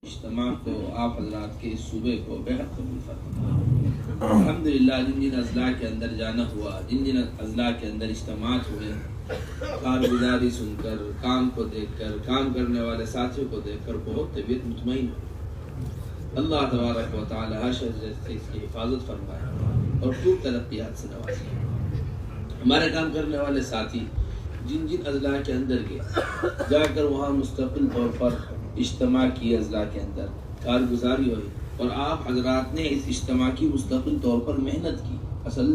اجتماع کو آپ حضرات کے اس صوبے کو بہت قبول فرمائے۔ الحمدللہ جن جن اضلاع کے اندر جانا ہوا، جن جن اضلاع کے اندر اجتماعات ہوئے، کارگزاری سن کر، کام کو دیکھ کر، کام کرنے والے ساتھیوں کو دیکھ کر بہت طبیعت مطمئن ہوئی۔ اللہ تبارک و تعالی ہر شر سے اس کی حفاظت فرمائے اور خوب ترقیات سے نوازے۔ ہمارے کام کرنے والے ساتھی جن جن اضلاع کے اندر گئے، جا کر وہاں مستقل طور پر اجتماع کی، اضلاع کے اندر کارگزاری ہوئی اور آپ حضرات نے اس اجتماع کی مستقل طور پر محنت کی۔ اصل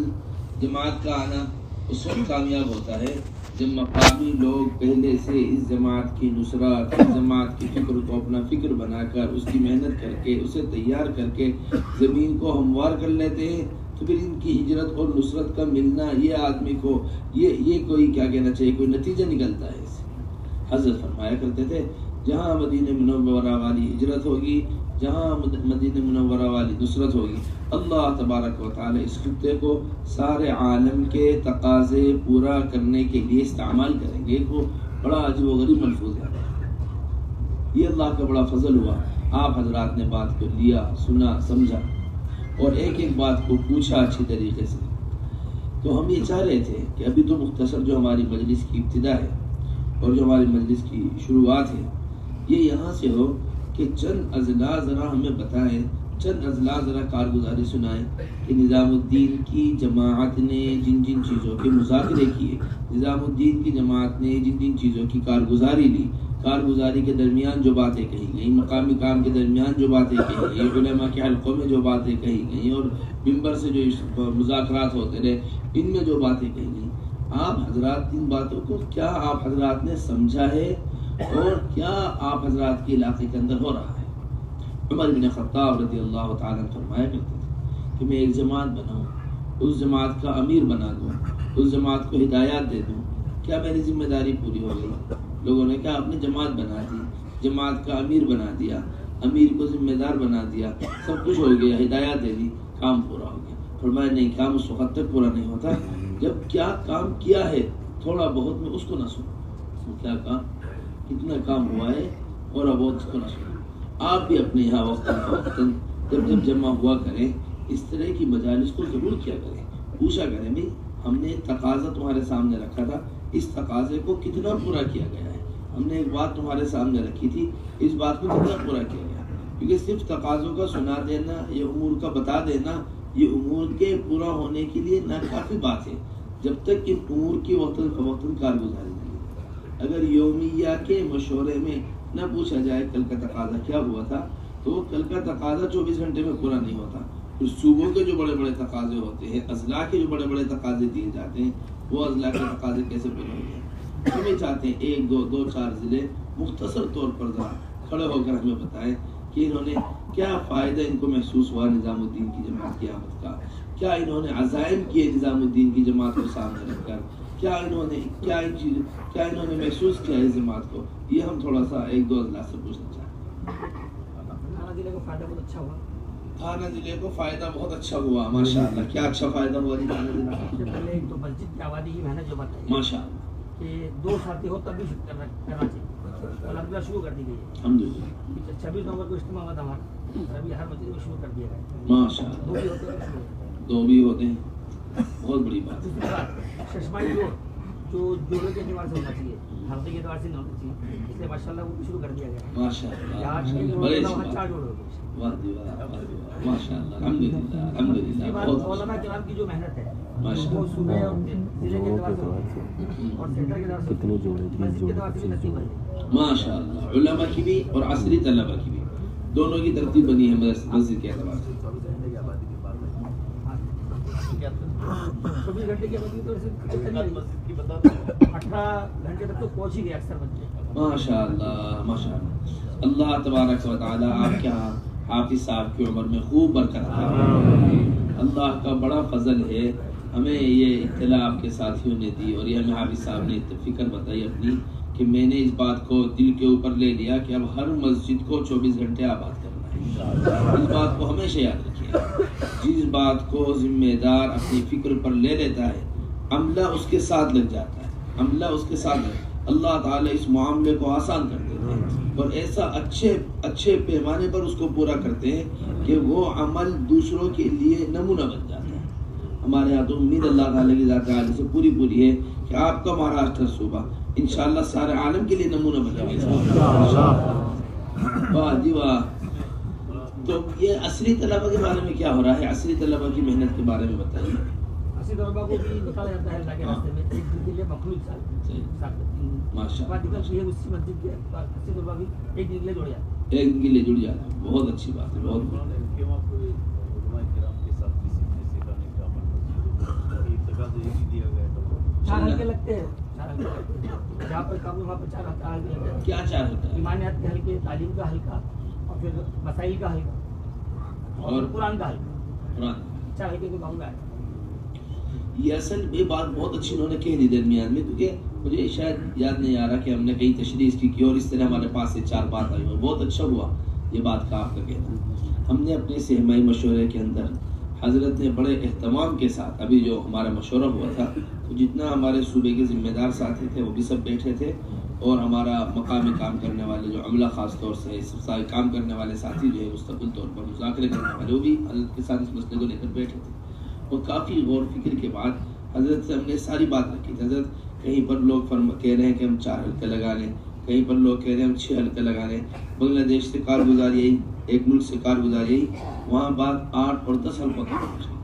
جماعت کا آنا اس وقت کامیاب ہوتا ہے جب مقامی لوگ پہلے سے اس جماعت کی نصرت، اس جماعت کی فکر کو اپنا فکر بنا کر، اس کی محنت کر کے، اسے تیار کر کے زمین کو ہموار کر لیتے ہیں، تو پھر ان کی ہجرت اور نصرت کا ملنا، یہ آدمی کو یہ کوئی کیا کہنا چاہیے، کوئی نتیجہ نکلتا ہے اس سے۔ حضرت فرمایا کرتے تھے جہاں مدینہ منورہ والی ہجرت ہوگی، جہاں مدینہ منورہ والی نصرت ہوگی، اللہ تبارک و تعالی اس خطے کو سارے عالم کے تقاضے پورا کرنے کے لیے استعمال کریں گے۔ وہ بڑا عجیب و غریب ملفوظ ہے، یہ اللہ کا بڑا فضل ہوا۔ آپ حضرات نے بات کو لیا، سنا، سمجھا اور ایک ایک بات کو پوچھا اچھی طریقے سے۔ تو ہم یہ چاہ رہے تھے کہ ابھی تو مختصر جو ہماری مجلس کی ابتدا ہے اور جو ہماری مجلس کی شروعات ہے، یہ یہاں سے ہو کہ چند اضلاع ذرا ہمیں بتائیں، چند اضلاع ذرا کارگزاری سنائیں کہ نظام الدین کی جماعت نے جن جن چیزوں کے مذاکرے کیے، نظام الدین کی جماعت نے جن جن چیزوں کی کارگزاری لی، کارگزاری کے درمیان جو باتیں کہی گئیں، مقامی کام کے درمیان جو باتیں کہی گئیں، علماء کے حلقوں میں جو باتیں کہی گئیں اور ممبر سے جو مذاکرات ہوتے رہے، ان میں جو باتیں کہی گئیں، آپ حضرات ان باتوں کو کیا آپ حضرات نے سمجھا ہے اور کیا آپ حضرات کے علاقے کے اندر ہو رہا ہے؟ عمر بن خطاب رضی اللہ تعالیٰ عنہ فرمایا کرتے تھے کہ میں ایک جماعت بناؤں، اس جماعت کا امیر بنا دوں، اس جماعت کو ہدایات دے دوں، کیا میری ذمہ داری پوری ہو گئی؟ لوگوں نے کہا آپ نے جماعت بنا دی، جماعت کا امیر بنا دیا، امیر کو ذمہ دار بنا دیا، سب کچھ ہو گیا، ہدایات دے دی، کام پورا ہو گیا۔ فرمایا نہیں، کام اس وقت تک پورا نہیں ہوتا جب کیا کام کیا ہے تھوڑا بہت میں اس کو نہ سنوں، کیا کام، کتنا کام ہوا ہے اور اب اس کو نہ سنوں۔ آپ بھی اپنے یہاں وقتاً جب جمع ہوا کریں، اس طرح کی مجالس کو ضرور کیا کریں، پوچھا کریں بھائی ہم نے تقاضا تمہارے سامنے رکھا تھا، اس تقاضے کو کتنا پورا کیا گیا ہے، ہم نے ایک بات تمہارے سامنے رکھی تھی، اس بات کو کتنا پورا کیا گیا؟ کیونکہ صرف تقاضوں کا سنا دینا، یہ امور کا بتا دینا، یہ امور کے پورا ہونے کے لیے ناکافی بات ہے جب تک ان امور کی وقتاً فوقتاً کارگزاری نہیں۔ اگر یومیہ کے مشورے میں نہ پوچھا جائے کل کا تقاضا کیا ہوا تھا، تو وہ کل کا تقاضا 24 گھنٹے میں پورا نہیں ہوتا۔ پھر صوبوں کے جو بڑے بڑے تقاضے ہوتے ہیں، اضلاع کے جو بڑے بڑے تقاضے دیے جاتے ہیں، وہ اضلاع کے تقاضے کیسے پورے ہوتے ہیں؟ ہم یہ چاہتے ہیں ایک دو چار ضلع مختصر طور پر ذرا کھڑے ہو کر ہمیں بتائیں کہ انہوں نے کیا فائدہ ان کو محسوس ہوا نظام الدین کی جماعت کی آمد کا، کیا انہوں نے عزائم کیے نظام الدین کی جماعت کو سامنے رکھ کر، کیا انہوں نے محسوس کیا اس جماعت کو، یہ ہم تھوڑا سا ایک دو اضلاع سے پوچھنا چاہتے ہیں۔ تھانہ ضلع کو فائدہ بہت اچھا ہوا، تھانہ ضلع کو فائدہ بہت اچھا ہوا، ماشاءاللہ۔ کیا اچھا فائدہ ہوا جی تھانہ ضلع؟ سب سے پہلے ایک تو مسجد کی آبادی کی محنت جو بتائی ماشاءاللہ کہ 2 ساتھی ہو تب بھی کرنا چاہیے، الحمدللہ شروع کر دی گئی ہے۔ الحمدللہ 26 نومبر کو اجتماع ہوا تھا ہمارا، ابھی ہر مسجد کو شروع کر دیا گیا، ماشاءاللہ، 2 بھی ہوتے ہیں، دو بھی ہوتے ہیں، بہت بڑی بات ہے۔ دوسری بات ششمائی جو جوڑے کے اعتبار سے ہونا چاہیے، حلقے کے اعتبار سے نہیں ہونا چاہیے، اس لیے ماشاءاللہ وہ بھی شروع کر دیا گیا۔ ماشاءاللہ بڑے اچھی 4 جوڑے ہو گئے۔ واہ جی واہ، ماشاءاللہ، الحمدللہ الحمدللہ، اس کے بعد بہت علماء کرام کی جو محنت ہے ماشاءاللہ، وہ صوبے اور ضلع کے اعتبار سے اور سینٹر کے اعتبار سے، مسجد کے اعتبار سے بھی ترتیب بنی، ماشاءاللہ، علماء کی بھی اور عصری طلباء کی بھی، دونوں کی ترتیب بنی ہے مسجد کے اعتبار سے۔ 24 گھنٹے کی آبادی تو 18 گھنٹے تک تو پہنچ ہی گئے اکثر بچے۔ ماشاءاللہ ماشاءاللہ، اللہ تبارک و تعالی آپ کے حافظ صاحب کی عمر میں خوب برکت عطا فرمائے۔ اللہ کا بڑا فضل ہے، ہمیں یہ اطلاع آپ کے ساتھیوں نے دی اور یہ ہمیں حافظ صاحب نے فکر بتائی اپنی کہ میں نے اس بات کو دل کے اوپر لے لیا کہ اب ہر مسجد کو 24 گھنٹے آباد کرنا ہے۔ اس بات کو ہمیشہ یاد رکھیے، جس بات کو ذمہ دار اپنی فکر پر لے لیتا ہے، عملہ اس کے ساتھ لگ جاتا ہے، عملہ اس کے ساتھ، اللہ تعالیٰ اس معاملے کو آسان کر دیتے ہیں۔ اور ایسا اچھے پیمانے پر اس کو پورا کرتے ہیں کہ وہ عمل دوسروں کے لیے نمونہ بن جاتا ہے. ہمارے یہاں تو امید اللہ تعالیٰ کی ذات عالی سے پوری ہے کہ آپ کا مہاراشٹر صوبہ انشاءاللہ سارے عالم کے لیے نمونہ بنے گا. واہ جی واہ. تو یہ عصری طلبہ کے بارے میں کیا ہو رہا ہے؟ عصری طلبہ کی محنت کے بارے میں بتائیے. عصری طلبہ کو بھی نکالا جاتا ہے اللہ کے راستے میں ایک دن کے لیے مخلوط ماشاءاللہ. اسی مسجد کے عصری طلبہ بھی ایک دن کے لیے جڑ جاتے ہیں. ایک دن کے لیے جڑ جاتے ہیں. بہت اچھی بات ہے. بہت چار حلقے لگتے ہیں. جہاں پر کام وہاں پر چار حلقے لگتے ہیں. کیا چار ہوتا ہے؟ ایمانیات کے حلقے، تعلیم کا حلقہ، اور پھر مسائل کا حلقہ اور قرآن کا حلقہ. چار حلقے کو کہوں گا. یہ اصل یہ بات بہت اچھی انہوں نے کہہ دی درمیان میں، کیونکہ مجھے شاید یاد نہیں آ رہا کہ ہم نے کہیں تشریح اس کی اور اس طرح ہمارے پاس سے 4 بات آئی. بہت اچھا ہوا یہ بات کا آپ کا کہنا. ہم نے اپنے سہمائی مشورے کے اندر حضرت نے بڑے اہتمام کے ساتھ ابھی جو ہمارا مشورہ ہوا تھا تو جتنا ہمارے صوبے کے ذمہ دار ساتھی تھے وہ بھی سب بیٹھے تھے، اور ہمارا مقامی کام کرنے والے جو عملہ خاص طور سے کام کرنے والے ساتھی جو ہے مستقل طور پر مذاکرے کرنے والے وہ بھی حضرت کے ساتھ اس مسئلے کو لے کر بیٹھے تھے. اور کافی غور فکر کے بعد حضرت سے ہم نے ساری بات رکھی تھی. حضرت کہیں پر لوگ کہہ رہے ہیں کہ ہم 4 حلقے لگا لیں، کہیں پر لوگ کہہ رہے ہیں ہم 6 حلقے لگا لیں. بنگلہ دیش سے کارگزاری یہی، ایک ملک سے کارگزاری یہی، وہاں بات 8 اور 10 حلقوں کا پہنچ گئی.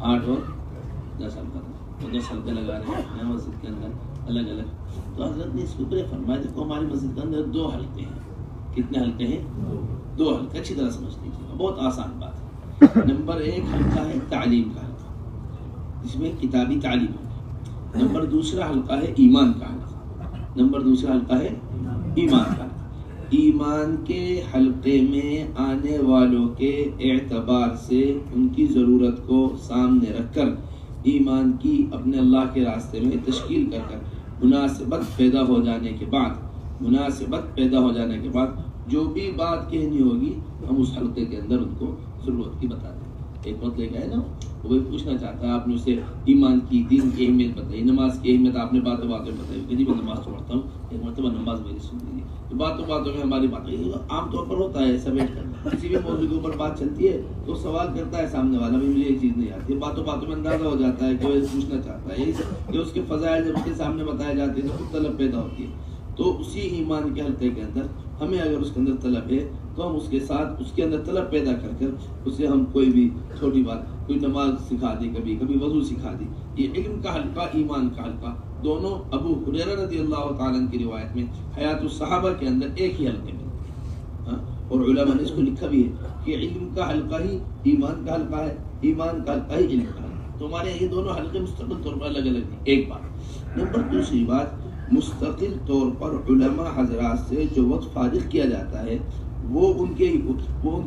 8 اور 10 حلقہ تو 10 حلقے لگا رہے ہیں مسجد کے اندر الگ الگ. تو حضرت نے اس کے اوپر فرمایا دیکھو ہماری مسجد کے اندر 2 حلقے ہیں. کتنے حلقے ہیں؟ 2 حلقے. اچھی طرح سمجھ لیجیے، بہت آسان بات ہے. نمبر 1 حلقہ ہے تعلیم کا حلقہ، جس میں کتابی تعلیم ہوگی. نمبر 2 حلقہ ہے ایمان کا حلقہ. نمبر 2 حلقہ ہے ایمان کا. ایمان کے حلقے میں آنے والوں کے اعتبار سے ان کی ضرورت کو سامنے رکھ کر ایمان کی اپنے اللہ کے راستے میں تشکیل کر مناسبت پیدا ہو جانے کے بعد جو بھی بات کہنی ہوگی ہم اس حلقے کے اندر ان کو ضرورت کی بتا دیں. ایک وقت لے کے آئے نا وہ پوچھنا چاہتا ہے آپ نے اسے ایمان کی، دین کی اہمیت بتائی، نماز کی اہمیت آپ نے باتوں میں بتائی کہ جی میں نماز تو پڑھتا ہوں، ایک مرتبہ نماز میری سن لیجیے. تو باتوں میں ہماری بات عام طور پر ہوتا ہے ایسا بیٹھ کر کسی بھی موضوع کے اوپر بات چلتی ہے تو سوال کرتا ہے سامنے والا بھی مجھے یہ چیز نہیں آتی. باتوں میں اندازہ ہو جاتا ہے کہ وہ پوچھنا چاہتا ہے کہ اس کے فضائل جب اس کے سامنے بتائے جاتے ہیں تو خود طلب پیدا ہوتی ہے. تو اسی ایمان کے حلقے کے اندر ہمیں اگر اس کے اندر طلب ہے تو ہم اس کے ساتھ اس کے اندر طلب پیدا کر اسے ہم کوئی بھی چھوٹی بات، کوئی نماز سکھا دی، کبھی وضو سکھا دی. یہ علم کا حلقہ، ایمان کا حلقہ دونوں ابو ہریرہ رضی اللہ تعالیٰ عنہ کی روایت میں حیات الصحابہ کے اندر ایک ہی حلقے میں. اور علماء نے اس کو لکھا بھی ہے کہ علم کا حلقہ ہی ایمان کا حلقہ ہے، ایمان کا حلقہ ہی علم کا حلقہ. تو ہمارے یہ دونوں حلقے مستقل طور پر الگ الگ ہیں. ایک بات. نمبر 2 بات، مستقل طور پر علماء حضرات سے جو وقت فارغ کیا جاتا ہے وہ ان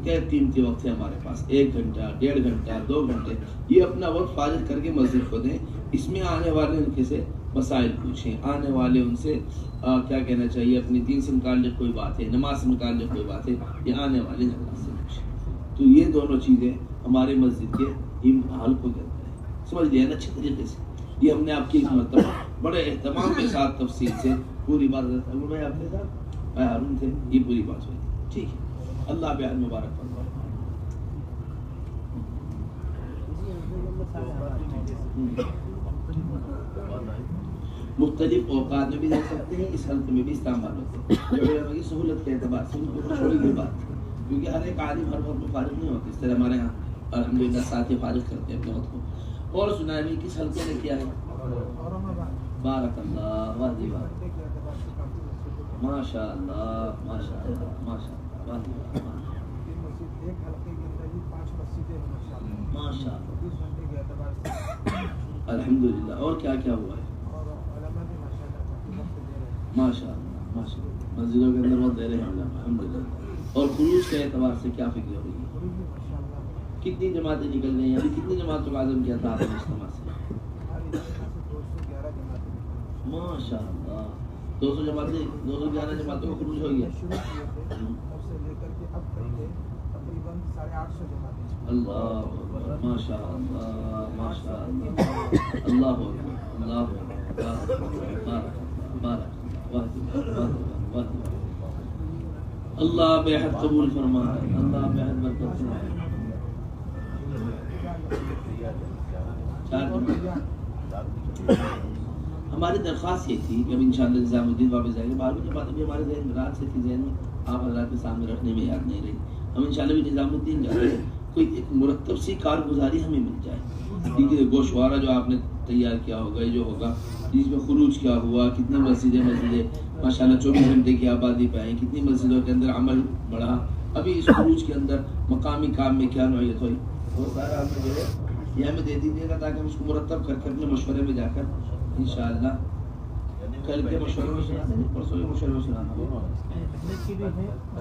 کا قیمتی وقت ہے ہمارے پاس. 1 گھنٹہ، 1.5 گھنٹہ، 2 گھنٹے یہ اپنا وقت فارغ کر کے مسجد کو دیں. اس میں آنے والے ان کے سے مسائل پوچھیں، آنے والے ان سے کیا کہنا چاہیے، اپنی دین سے متعلق کوئی بات ہے، نماز سے متعلق کوئی بات ہے، یہ آنے والے نماز سے پوچھیں. تو یہ دونوں چیزیں ہمارے مسجد کے حلقوں کے اندر ہیں. سمجھ لیا نا اچھے طریقے سے. یہ ہم نے آپ کی ایک مرتبہ بڑے اہتمام کے ساتھ تفصیل سے پوری بات میں آپ کے ساتھ ہارون تھے، یہ پوری بات ہوئی. ٹھیک ہے، اللہ بیان مبارک فرمائے. مختلف اوقات میں بھی دیکھ سکتے ہیں، اس حلقے میں بھی استعمال ہوتے ہیں. کی سہولت کے اعتبار سے ان کو چھوڑی گئی بات، کیونکہ ہر ایک عالم ہر وقت میں فارغ نہیں ہوتے. اس طرح ہمارے یہاں الحمدللہ ساتھی فارغ کرتے ہیں اپنے وقت کو. اور سنائے بھی کس حلقے نے کیا ہے؟ بارک اللہ، واہ جی واہ، ماشاء اللہ ماشاء اللہ ماشاء اللہ، واہ جی واہ، ماشاء اللہ الحمدللہ. اور کیا کیا ہوا ہے؟ ماشاء اللہ ماشاء اللہ، مسجدوں کے اندر بہت دے رہے ہیں الحمدللہ. اور خروج کے اعتبار سے کیا فکر ہو رہی ہے؟ کتنی جماعتیں نکل رہی ہیں؟ ابھی کتنی جماعتوں کا عزم کیا تھا آپ نے اجتماع سے؟ ماشاء اللہ، 200 جماعتیں، 211 جماعتوں کا خروج ہو گیا. اللہ ماشاء اللہ ماشاء اللہ، اللہ اللہ بارک بارک. اللہ بے حد قبول فرمائے، اللہ بے حد برکت فرمائے۔ ہماری درخواست یہ تھی کہ اب انشاءاللہ نظام الدین واپس جائیں گے، باہر کی باتیں بھی ہمارے ذہن میں رات سے تھی، ذہن میں آپ حضرات کے سامنے رکھنے میں یاد نہیں رہی۔ ہم انشاءاللہ بھی نظام الدین جا رہے ہیں، کوئی ایک مرتب سی کارگزاری ہمیں مل جائے، ٹھیک ہے؟ گوشوارہ جو آپ نے تیار کیا ہوگا، یہ جو ہوگا جس میں خروج کیا ہوا، کتنی مسجدیں ماشاءاللہ 24 گھنٹے کی آبادی پہ آئیں، کتنی مسجدوں کے اندر عمل بڑھا، ابھی اس خروج کے اندر مقامی کام میں کیا نوعیت ہوئی، وہ سارا آپ نے جو ہے یہ ہمیں دے دیجیے گا تاکہ ہم اس کو مرتب کر کے اپنے مشورے میں جا کر انشاءاللہ کل کے مشورے میں سنا دیں، پرسوں کے مشورے میں سنانا ہوگا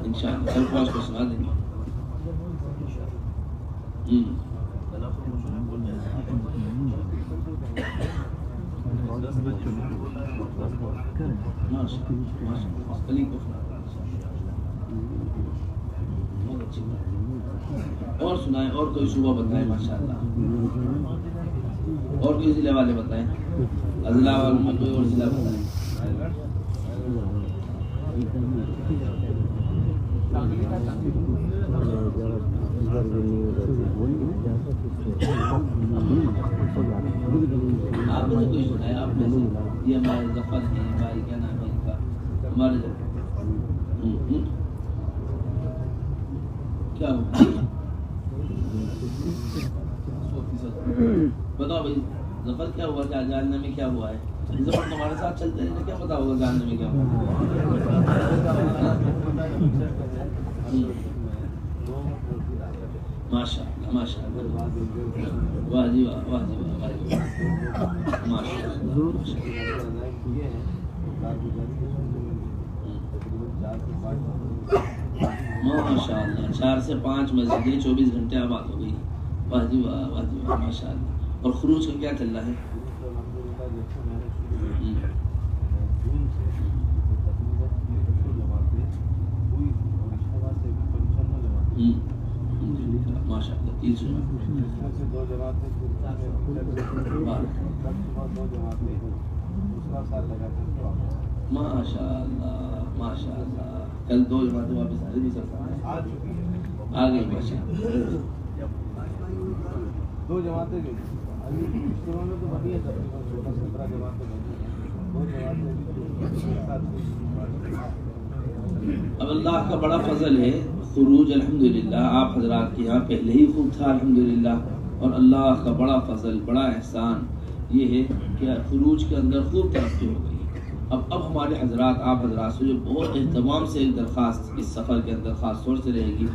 انشاءاللہ، کل کو اس کو سنا دیں گے۔ اور سنائیں، اور کوئی صوبہ بتائیں ماشاءاللہ، اور کوئی ضلع والے بتائیں، اضلاع والوں میں کوئی اور ضلع بتائیں۔ آپ نے کوئی سنایا؟ آپ نے یہ ہمارے ظفر ہیں بھائی، کیا نام ہے ان کا، ہمارے کیا ہوا بتاؤ بھائی، ظفر کیا ہوا، کیا جاننے میں کیا ہوا ہے؟ ظفر تمہارے ساتھ چلتے ہیں، کیا پتا ہوگا جاننے میں کیا ہوا؟ ماشاء اللہ ماشاء اللہ، واہ جی واہ، واہ جی واہ، واہ جی واہ، ماشاء اللہ ماشاء اللہ، 4 سے 5 مسجدیں 24 گھنٹے آباد ہو گئی، واہ جی واہ، واہ جی واہ، ماشاء اللہ۔ اور خروج کا کیا چل رہا ہے؟ ماشاء اللہ، 300 ماشاء اللہ ماشاء اللہ، کل 2 جماعتیں واپس آ گئی، آ گئی ماشاء اللہ، 2 جماعتیں گئی، اجتماع میں تو بڑی ہے، 17 جماعتیں گئی، 2 جماعتیں اب اللہ کا بڑا فضل ہے، خروج الحمدللہ آپ حضرات کے یہاں پہلے ہی خوب تھا الحمدللہ، اور اللہ کا بڑا فضل، بڑا احسان یہ ہے کہ خروج کے اندر خوب ترقی ہو گئی۔ اب ہمارے حضرات، آپ حضرات سے جو بہت اہتمام سے ایک درخواست اس سفر کے اندر خاص طور سے رہے گی،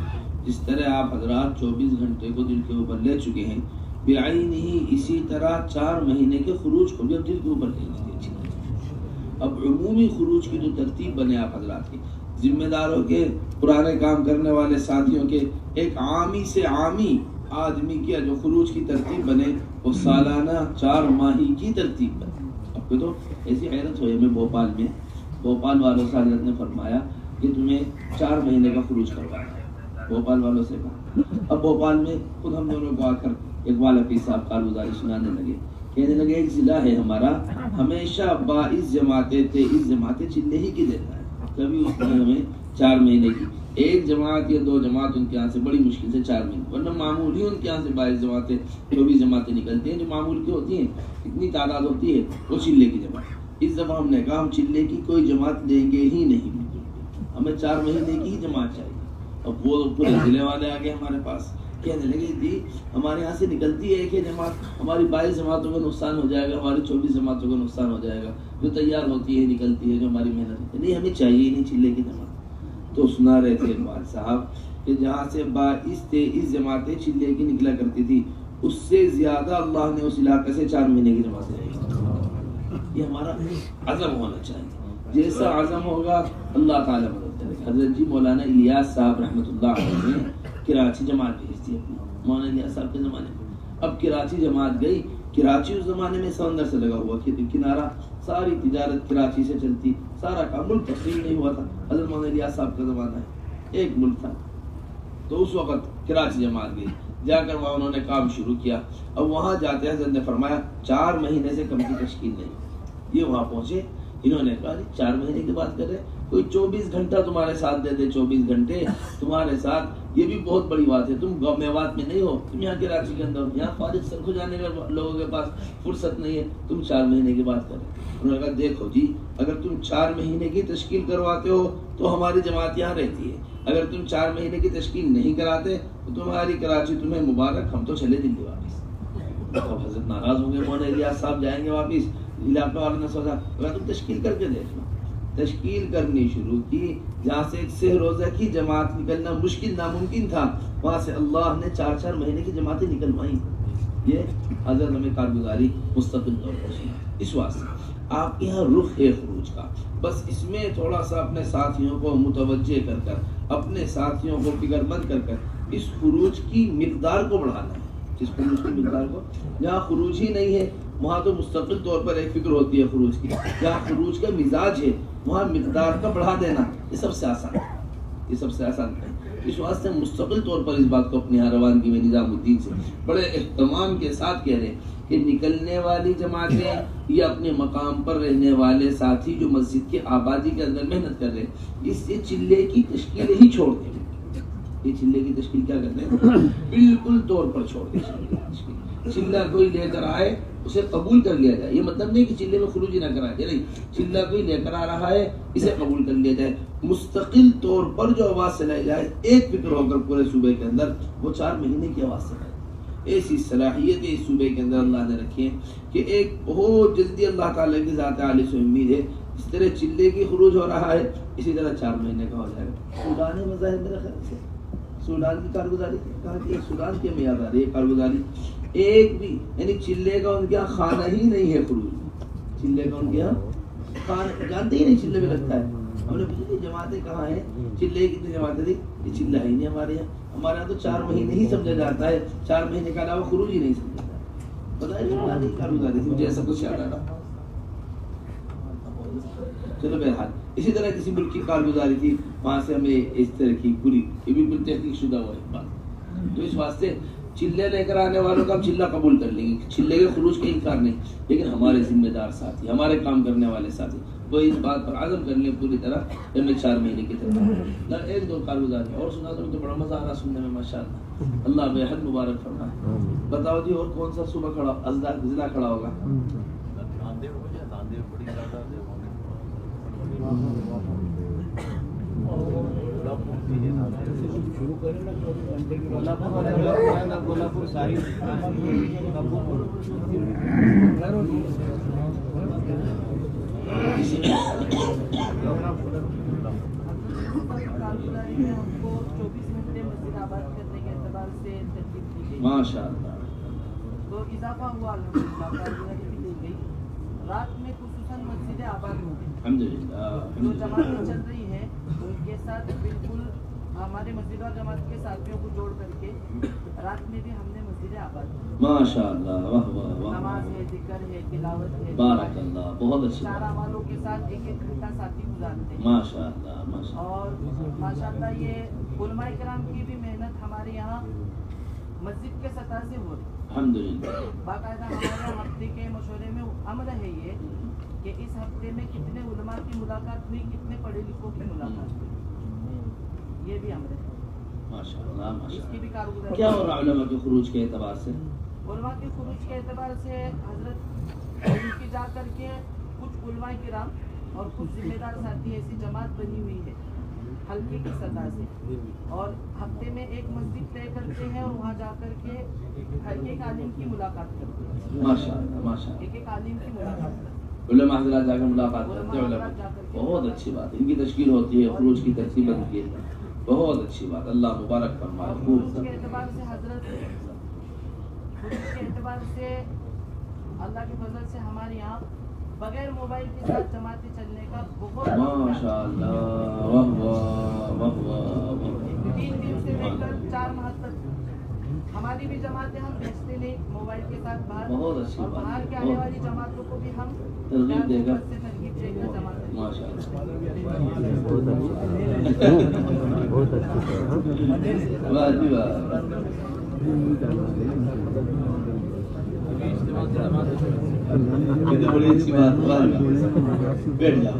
جس طرح آپ حضرات 24 گھنٹے کو دل کے اوپر لے چکے ہیں، بعین ہی اسی طرح 4 مہینے کے خروج کو بھی اب دل کے اوپر لے لیجیے۔ اب عمومی خروج کی جو ترتیب بنے آپ حضرات کی، ذمہ داروں کے، پرانے کام کرنے والے ساتھیوں کے، ایک عامی سے عامی آدمی کی جو خروج کی ترتیب بنے، وہ سالانہ 4 ماہی کی ترتیب بنے۔ اب کو تو ایسی حیرت ہوئی ہمیں بھوپال والوں سے حضرت نے فرمایا کہ تمہیں 4 مہینے کا خروج کروانا ہے، بھوپال والوں سے کہا۔ اب بھوپال میں خود ہم دونوں کو آ کر اقبال حفیظ صاحب کارگزاری سنانے لگے، کہنے لگے ایک ضلع ہے ہمارا، ہمیشہ 22 جماعتیں 23 جماعتیں چلے ہی کی دیتا ہے، کبھی اس نے ہمیں 4 مہینے کی 1 جماعت یا 2 جماعت ان کے یہاں سے بڑی مشکل سے 4 مہینے، ورنہ معمولی ان کے یہاں سے 22 جماعتیں 24 جماعتیں نکلتی ہیں، جو معمول کی ہوتی ہیں، اتنی تعداد ہوتی ہے، وہ چلے کی جماعت۔ اس دفعہ ہم نے کہا ہم چلے کی کوئی جماعت لیں گے ہی نہیں، ہمیں 4 مہینے کی ہی جماعت چاہیے۔ اب وہ پورے ضلع والے آ گئے ہمارے پاس، کہنے لگے جی ہمارے یہاں سے نکلتی ہے ایک ہی جماعت، ہماری 22 جماعتوں کا نقصان ہو جائے گا، ہماری 24 جماعتوں کا نقصان ہو جائے گا، جو تیار ہوتی ہے نکلتی ہے، جو ہماری محنت ہوتی ہے، نہیں ہمیں چاہیے ہی نہیں چلے کی جماعت۔ تو سنا رہے تھے اقبال صاحب کہ جہاں سے 22-23 جماعتیں چلے کی نکلا کرتی تھی، اس سے زیادہ اللہ نے اس علاقے سے 4 مہینے کی جماعتیں رکھی۔ یہ ہمارا عزم ہونا چاہیے، جیسا عزم ہوگا اللہ تعالیٰ مدد کرے گا۔ حضرت جی مولانا الیاس صاحب رحمۃ اللہ علیہ نے کراچی جماعت بھیج دی اپنی، مولانا الیاس صاحب کے زمانے میں۔ اب کراچی جماعت گئی، کراچی اس زمانے میں سمندر سے لگا ہوا کنارہ، ساری تجارت کراچی سے چلتی، سارا کام، ملک تقسیم نہیں ہوا تھا، حضرت مولانا الیاس صاحب کا زمانہ ہے، ایک ملک تھا۔ تو اس وقت کراچی جماعت گئی، جا کر وہاں انہوں نے کام شروع کیا۔ اب وہاں جاتے حضرت نے فرمایا 4 مہینے سے کم کی تشکیل نہیں۔ یہ وہاں پہنچے، انہوں نے کہا 4 مہینے کی بات کر رہے ہیں، کوئی 24 گھنٹہ تمہارے ساتھ دے دے، 24 گھنٹے تمہارے ساتھ، یہ بھی بہت بڑی بات ہے. تم میوات میں نہیں ہو، تم یہاں کراچی کے اندر ہو، یہاں فارغ سرخ ہو جانے کا لوگوں کے پاس فرصت نہیں ہے، تم 4 مہینے کی بات کریں. انہوں نے کہا دیکھو جی، اگر تم 4 مہینے کی تشکیل کرواتے ہو تو ہماری جماعت یہاں رہتی ہے، اگر تم 4 مہینے کی تشکیل نہیں کراتے تو تمہاری کراچی تمہیں مبارک، ہم تو چلے دلی واپس. اب حضرت ناراض ہوں گے، مولانا الیاس صاحب جائیں گے واپس. علاقے والوں نے سوچا تم تشکیل کر کے دیکھ لو. تشکیل کرنی شروع کی. جہاں سے ایک 6 روزہ کی جماعت نکلنا مشکل ناممکن تھا، وہاں سے اللہ نے 4 مہینے کی جماعتیں نکلوائیں. یہ حضرت ہمیں کارگزاری مستقل طور پر سنا. اس واسطے آپ کے یہاں رخ ہے خروج کا، بس اس میں تھوڑا سا اپنے ساتھیوں کو متوجہ کر کر، اپنے ساتھیوں کو فکر مند کر کر اس خروج کی مقدار کو بڑھانا ہے. اس خروج کی مقدار کو، جہاں خروج ہی نہیں ہے وہاں تو مستقل طور پر ایک فکر ہوتی ہے خروج کی. جہاں خروج کا مزاج ہے وہاں مقدار کا بڑھا دینا یہ سب سے آسان ہے، یہ سب سے آسان ہے. اس واسطے مستقل طور پر اس بات کو اپنے یہاں روانگی میں نظام الدین سے بڑے اہتمام کے ساتھ کہہ رہے ہیں کہ نکلنے والی جماعتیں یا اپنے مقام پر رہنے والے ساتھی جو مسجد کی آبادی کے اندر محنت کر رہے ہیں، اس سے چلے کی تشکیل ہی چھوڑ دیں. یہ چلے کی تشکیل کیا کرتے ہیں؟ بالکل طور پر چھوڑ دیں. چلہ کوئی لے کر آئے اسے قبول کر لیا جائے. یہ مطلب نہیں کہ چلے میں خروج ہی نہ کرایا جائے، نہیں، چلہ کوئی لے کر آ رہا ہے اسے قبول کر لیا جائے. مستقل طور پر جو آواز چلائی جائے ایک فکر ہو کر پورے صوبے کے اندر، وہ 4 مہینے کی آواز چلائی. ایسی صلاحیت اس صوبے کے اندر اللہ نے رکھی ہے کہ ایک بہت جلدی اللہ تعالیٰ کی ذات عالی سے امید ہے اس طرح چلے کی خروج ہو رہا ہے، اسی طرح 4 مہینے کا ہو جائے گا. سودان مظاہر میرے خیال سے سودان کی کارگزاری کہا کہ سودان کے میں یاد آ رہی ہے کارگزاری ایک بھی، یعنی چلے کا ان کے یہاں خانہ ہی نہیں ہے خروج. چلے کا ان کے یہاں خانہ جانتے ہی نہیں، چلے میں لگتا ہے. ہم نے پوچھا جماعتیں کہاں ہیں، چلے کتنی جماعتیں تھی، یہ چلہ ہی نہیں ہمارے یہاں. ہمارے یہاں تو 4 مہینے ہی سمجھا جاتا ہے، 4 مہینے کا علاوہ خروج ہی نہیں سمجھا جاتا. پتہ ہے کارگزاری تھی، مجھے ایسا کچھ یاد آ رہا. چلو بہرحال اسی طرح کسی ملک کی کارگزاری تھی، وہاں سے ہمیں اس طرح کی پوری، یہ بالکل تحقیق شدہ ہوا ایک بات. تو اس واسطے چلے لے کر آنے والوں کا ہم چلہ قبول کر لیں گے، چلے کے خروج کا انکار نہیں، لیکن ہمارے ذمہ دار ساتھی، ہمارے کام کرنے والے ساتھی وہ اس بات پر عزم کر لیں پوری طرح کہ ہمیں 4 مہینے کی طرح. ایک دو کارگزاری اور سنا دوں تو بڑا مزہ آ رہا سننے میں ماشاءاللہ. اللہ بے حد مبارک فرمائے. بتاؤ جی اور کون سا صوبہ کھڑا، ضلع کھڑا ہوگا؟ ماشاء اللہ. تو اضافہ ہوا رات میں خصوصاً مسجد آباد ہو گئی. الحمدللہ جو جماعتیں چل رہی ہیں ان کے ساتھ بالکل ہمارے مسجد اور جماعت کے ساتھیوں کو جوڑ کر کے رات میں بھی ہم نے مسجد آباد کی. ماشاء اللہ، واہ واہ واہ، نماز ہے، ذکر ہے، تلاوت ہے، بارک اللہ، بہت اچھی چارہ بات. والوں کے ساتھ 1-1 گھنٹہ ساتھی گزارتے ہیں. ماشاء اللہ ماشاء اللہ. اور ماشاء اللہ یہ علماء کرام کی بھی محنت ہمارے یہاں مسجد کے سطح سے ہو رہی ہے. الحمدللہ. باقاعدہ ہمارے ہفتے کے مشورے میں امر ہے یہ کہ اس ہفتے میں کتنے علماء کی ملاقات ہوئی، کتنے پڑھے لکھوں کی ملاقات ہوئی، یہ بھی امر ہے. ماشاء اللہ اس کی بھی ماشاء اللہ. کارگزاری. کیا ہو رہا علماء کے خروج کے اعتبار سے؟ علماء کے خروج کے اعتبار سے حضرت ان کی جا کر کے کچھ علماء کرام اور کچھ ذمہ دار ساتھی ایسی جماعت بنی ہوئی ہے حلقے کی سطح سے، اور ہفتے میں ایک مسجد طے کرتے ہیں اور وہاں جا کر کے ایک ایک عالم کی ملاقات کرتے ہیں. ماشاء اللہ ماشاء اللہ. ایک ایک عالم کی ملاقات کرتے ہیں. علماء حضرات جا کر ملاقات کرتے ہیں علماء. بہت اچھی بات ہے. ان کی تشکیل ہوتی ہے، خروج کی ترتیب بنتی ہے، بہت اچھی بات. اللہ مبارک فرمائے. خروج کے اعتبار سے حضرت، خروج کے اعتبار سے اللہ کے فضل سے ہمارے یہاں بغیر موبائل کے ساتھ جماعتیں چلنے کا بہت ماشاء اللہ، واہ واہ واہ واہ. 3 دن سے لے کر 4 ماہ تک ہماری بھی جماعتیں ہم بھیجتے نہیں موبائل کے ساتھ باہر، بہت اچھی اور بات. باہر کے آنے والی جماعتوں کو بھی ہم ترغیب دے گا. ترغیب دے کر جماعتیں. ماشاء اللہ. بہت اچھا. واہ جی واہ. بڑی اچھی بات. بیٹھ جاؤ.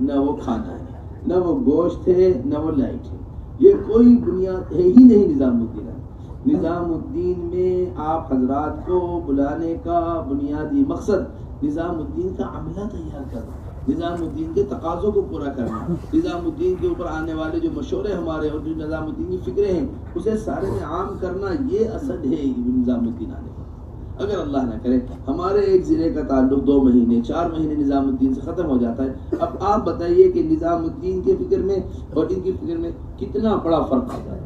نہ وہ کھانا ہے، نہ وہ گوشت ہے نہ وہ لائٹ ہے، یہ کوئی بنیاد ہے ہی نہیں نظام الدین۔ نظام الدین میں آپ حضرات کو بلانے کا بنیادی مقصد نظام الدین کا عملہ تیار کرنا، نظام الدین کے تقاضوں کو پورا کرنا، نظام الدین کے اوپر آنے والے جو مشورے ہمارے اور جو نظام الدین کی فکریں ہیں اسے سارے میں عام کرنا، یہ اصل ہے نظام الدین آنے کا۔ اگر اللہ نہ کرے ہمارے ایک ضلع کا تعلق 2 مہینے 4 مہینے نظام الدین سے ختم ہو جاتا ہے، اب آپ بتائیے کہ نظام الدین کے فکر میں اور ان کی فکر میں کتنا بڑا فرق آ جائے۔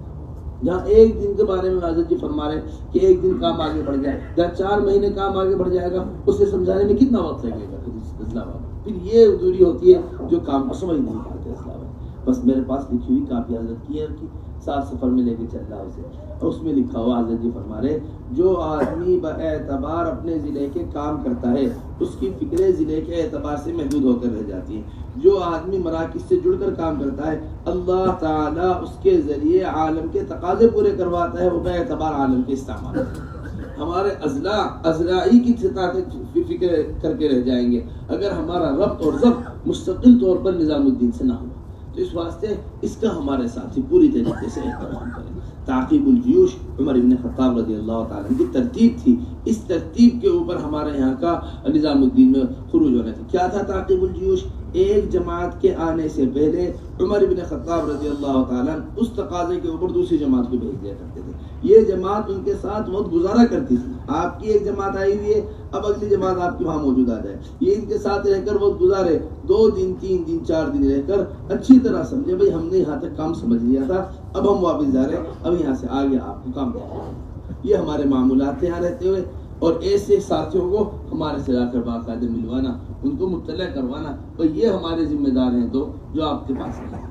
جہاں ایک دن کے بارے میں حضرت جی فرما رہے کہ ایک دن کام آگے بڑھ جائے، جہاں 4 مہینے کام آگے بڑھ جائے گا، اسے سمجھانے میں کتنا وقت لگے گا اسلام آباد۔ پھر یہ دوری ہوتی ہے جو کام کو سمجھ نہیں پاتے اسلام آباد۔ بس میرے پاس لکھی ہوئی کاپی حضرت کی ہے کہ 7 سفر میں لے کے چل رہا اسے، اس میں لکھا ہوا حضرت جی فرما رہے جو آدمی باعتبار اپنے ضلع کے کام کرتا ہے اس کی فکریں ضلع کے اعتبار سے محدود ہو کر رہ جاتی ہیں، جو آدمی مراکز سے جڑ کر کام کرتا ہے اللہ تعالیٰ اس کے ذریعے عالم کے تقاضے پورے کرواتا ہے، وہ باعتبار عالم کے استعمال ہمارے ازلائی کی سطح فکر کر کے رہ جائیں گے اگر ہمارا ربط اور ضبط مستقل طور پر نظام الدین سے نہ ہو۔ تو اس واسطے اس کا ہمارے ساتھی پوری طریقے سے احترام کریں۔ تعقیب الجیوش عمر بن خطاب رضی اللہ تعالیٰ عنہ کی ترتیب تھی، اس ترتیب کے اوپر ہمارے یہاں کا نظام الدین میں خروج ہونا تھا۔ کیا تھا تعقیب الجیوش؟ ایک جماعت کے آنے سے پہلے عمر بن خطاب رضی اللہ تعالیٰ عنہ اس تقاضے کے اوپر دوسری جماعت کو بھیج دیا کرتے تھے، یہ جماعت ان کے ساتھ وقت گزارا کرتی تھی۔ آپ کی ایک جماعت آئی ہوئی ہے، اب اگلی جماعت آپ کے وہاں موجود آ جائے، یہ ان کے ساتھ رہ کر وقت گزارے، 2 دن 3 دن 4 دن رہ کر اچھی طرح سمجھے بھائی ہم نے یہاں تک کام سمجھ لیا تھا، اب ہم واپس جا رہے ہیں، اب یہاں سے آگے آپ کو کام کرنا ہے۔ یہ ہمارے معمولات تھے یہاں رہتے ہوئے، اور ایسے ساتھیوں کو ہمارے سے لا کر باقاعدہ ملوانا، ان کو مطلع کروانا، تو یہ ہمارے ذمہ دار ہیں تو جو آپ کے پاس ہیں